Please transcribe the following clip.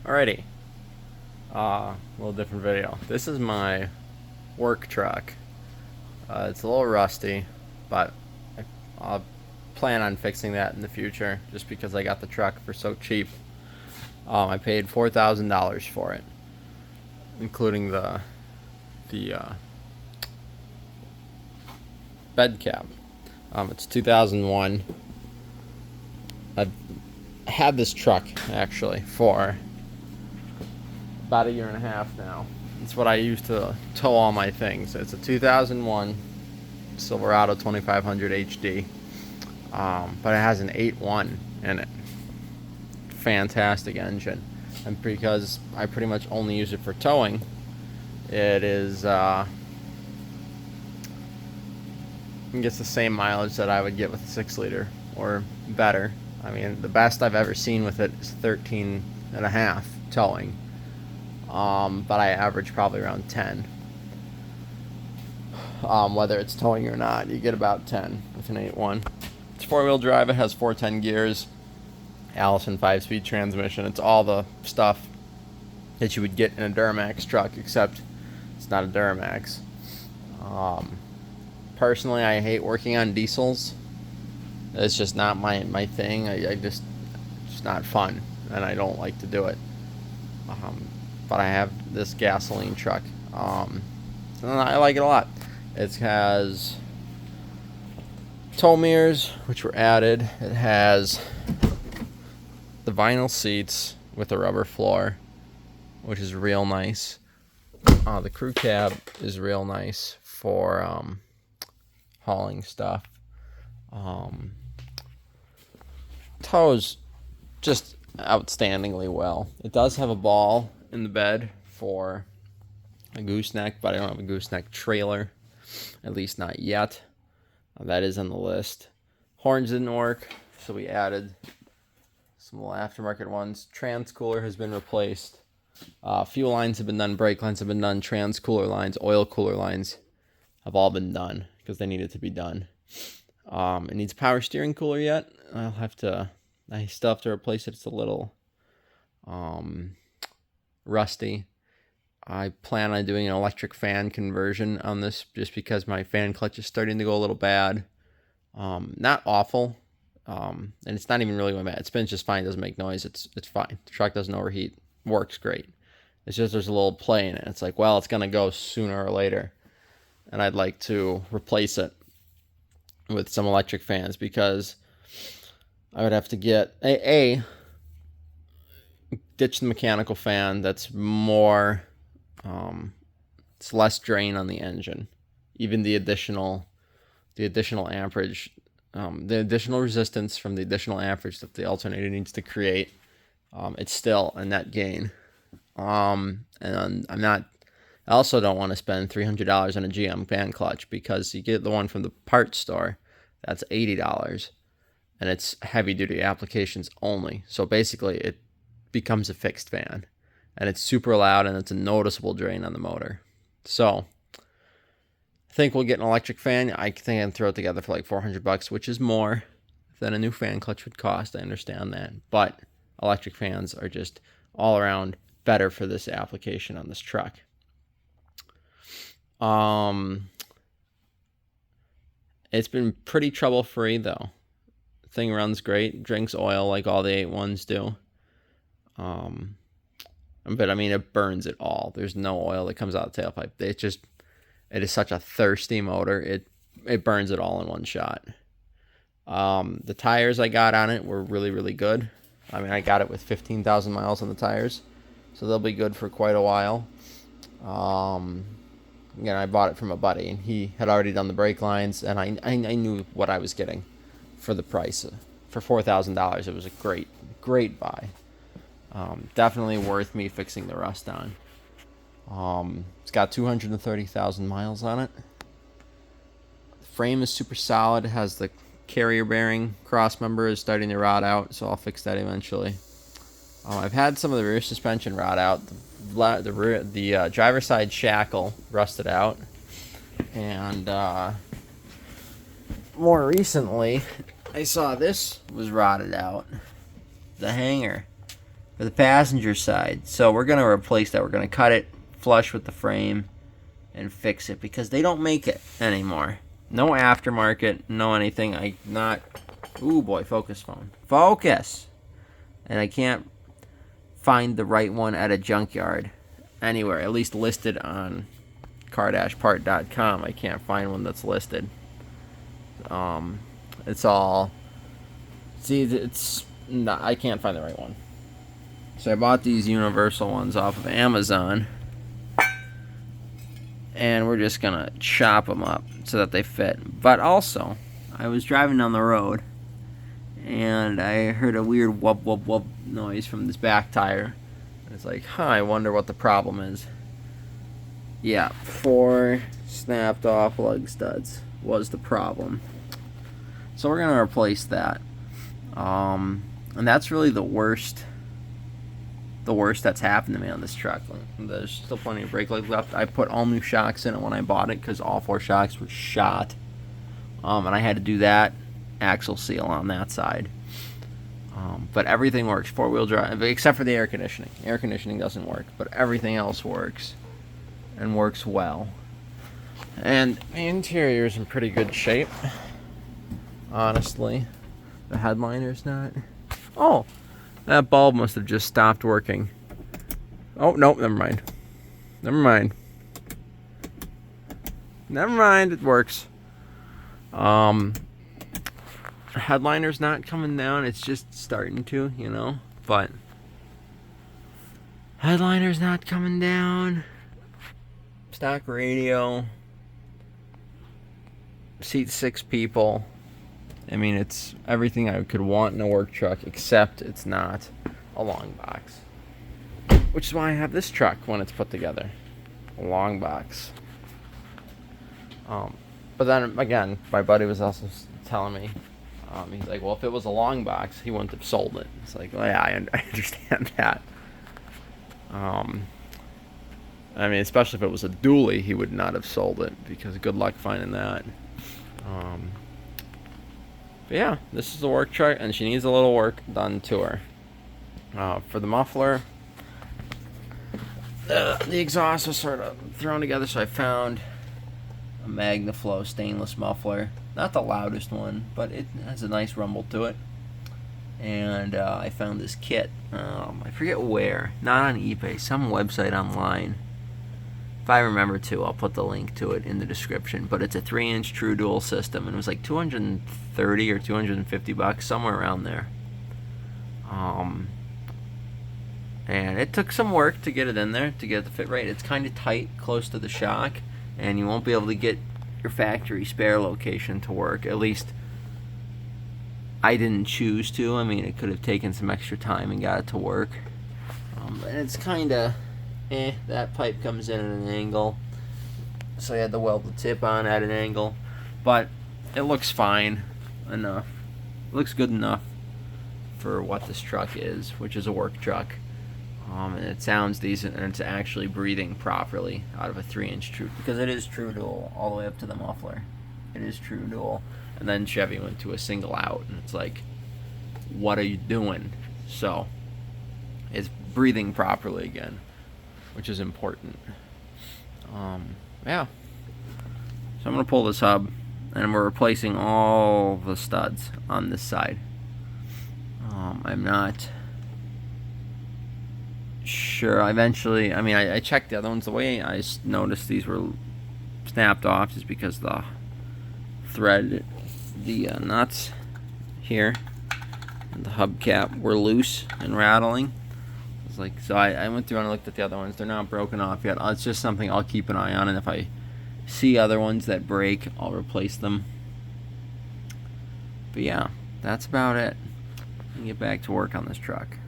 Alrighty, a little different video. This is my work truck. It's a little rusty, but I'll plan on fixing that in the future just because I got the truck for so cheap. I paid $4,000 for it, including the bed cap. It's 2001. I've had this truck actually for about a year and a half now. It's what I use to tow all my things. It's a 2001 Silverado 2500 HD, but it has an 8.1 in it. Fantastic engine, and because I pretty much only use it for towing, it gets the same mileage that I would get with a 6-liter or better. I mean, the best I've ever seen with it is 13 and a half towing. But I average probably around 10. Whether it's towing or not, you get about 10 with an 8.1. It's 4-wheel drive. It has 410 gears, Allison 5-speed transmission. It's all the stuff that you would get in a Duramax truck, except it's not a Duramax. Personally, I hate working on diesels. It's just not my thing. It's not fun, and I don't like to do it. But I have this gasoline truck, and I like it a lot. It has tow mirrors, which were added. It has the vinyl seats with a rubber floor, which is real nice. The crew cab is real nice for hauling stuff. Tows just outstandingly well. It does have a ball in the bed for a gooseneck, but I don't have a gooseneck trailer, at least not yet. That is on the list. Horns didn't work, so we added some little aftermarket ones. Trans cooler has been replaced. Fuel lines have been done, brake lines have been done, trans cooler lines, oil cooler lines have all been done because they needed to be done. It needs a power steering cooler yet. I still have to replace it. It's a little rusty. I plan on doing an electric fan conversion on this just because my fan clutch is starting to go a little bad. Not awful. And it's not even really going bad. It spins just fine, doesn't make noise. It's fine. The truck doesn't overheat. Works great. It's just there's a little play in it. It's like, well, it's going to go sooner or later. And I'd like to replace it with some electric fans because I would have to get ditch the mechanical fan. That's more, it's less drain on the engine. Even the additional amperage, the additional resistance from the additional amperage that the alternator needs to create, it's still a net gain. And I also don't want to spend $300 on a GM fan clutch because you get the one from the parts store, that's $80, and it's heavy duty applications only. So basically it becomes a fixed fan, and it's super loud, and it's a noticeable drain on the motor. So I think we'll get an electric fan. I think I can throw it together for like $400, which is more than a new fan clutch would cost. I understand that, but electric fans are just all around better for this application on this truck. It's been pretty trouble free though. Thing runs great, drinks oil like all the 8.1s do. But I mean, it burns it all. There's no oil that comes out the tailpipe. It is such a thirsty motor. It burns it all in one shot. The tires I got on it were really, really good. I mean, I got it with 15,000 miles on the tires, so they'll be good for quite a while. Again, I bought it from a buddy, and he had already done the brake lines, and I knew what I was getting for the price. For $4,000, it was a great buy. Definitely worth me fixing the rust on. It's got 230,000 miles on it. The frame is super solid. It has the carrier bearing cross member is starting to rot out, so I'll fix that eventually. I've had some of the rear suspension rot out. The driver's side shackle rusted out, and more recently, I saw this was rotted out. The hanger for the passenger side. So we're going to replace that. We're going to cut it flush with the frame and fix it because they don't make it anymore. No aftermarket, no anything. Ooh boy, focus phone. Focus! And I can't find the right one at a junkyard anywhere, at least listed on car-part.com. I can't find one that's listed. It's all... See, it's not, I can't find the right one. So I bought these universal ones off of Amazon. And we're just going to chop them up so that they fit. But also, I was driving down the road, and I heard a weird wub wub wub noise from this back tire. And it's like, I wonder what the problem is. Yeah, 4 snapped off lug studs was the problem. So we're going to replace that. And that's really the worst that's happened to me on this truck. There's still plenty of brake light left. I put all new shocks in it when I bought it because all 4 shocks were shot. And I had to do that axle seal on that side. But everything works. 4-wheel drive, except for the air conditioning. Air conditioning doesn't work, but everything else works. And works well. And the interior is in pretty good shape. Honestly. The headliner's not. Oh! That bulb must have just stopped working. Oh, nope, never mind. Never mind. Never mind, it works. Headliner's not coming down, it's just starting to, you know? But headliner's not coming down. Stock radio. Seat 6 people. I mean, it's everything I could want in a work truck, except it's not a long box. Which is why I have this truck when it's put together. A long box. But then, again, my buddy was also telling me, he's like, well, if it was a long box, he wouldn't have sold it. It's like, well, yeah, I understand that. I mean, especially if it was a dually, he would not have sold it, because good luck finding that. But yeah, this is the work truck, and she needs a little work done to her. For the muffler, the exhaust was sort of thrown together, so I found a MagnaFlow stainless muffler. Not the loudest one, but it has a nice rumble to it. And I found this kit. I forget where. Not on eBay. Some website online. If I remember to, I'll put the link to it in the description. But it's a 3-inch true dual system, and it was like $230 or $250, somewhere around there. And it took some work to get it in there, to get it to fit right. It's kind of tight, close to the shock, and you won't be able to get your factory spare location to work. At least I didn't choose to. I mean, it could have taken some extra time and got it to work. And it's kind of, that pipe comes in at an angle, so I had to weld the tip on at an angle. But it looks fine enough. It looks good enough for what this truck is, which is a work truck. And it sounds decent, and it's actually breathing properly out of a 3-inch true, because it is true dual all the way up to the muffler. It is true dual. And then Chevy went to a single out, and it's like, what are you doing? So it's breathing properly again, which is important. Yeah. So I'm going to pull this hub, and we're replacing all the studs on this side. I'm not sure. Eventually, I mean, I checked the other ones. The way I noticed these were snapped off is because the thread, the nuts here, and the hubcap were loose and rattling. It's like, so I went through and looked at the other ones. They're not broken off yet. It's just something I'll keep an eye on, and if I see other ones that break, I'll replace them. But yeah, that's about it. Get back to work on this truck.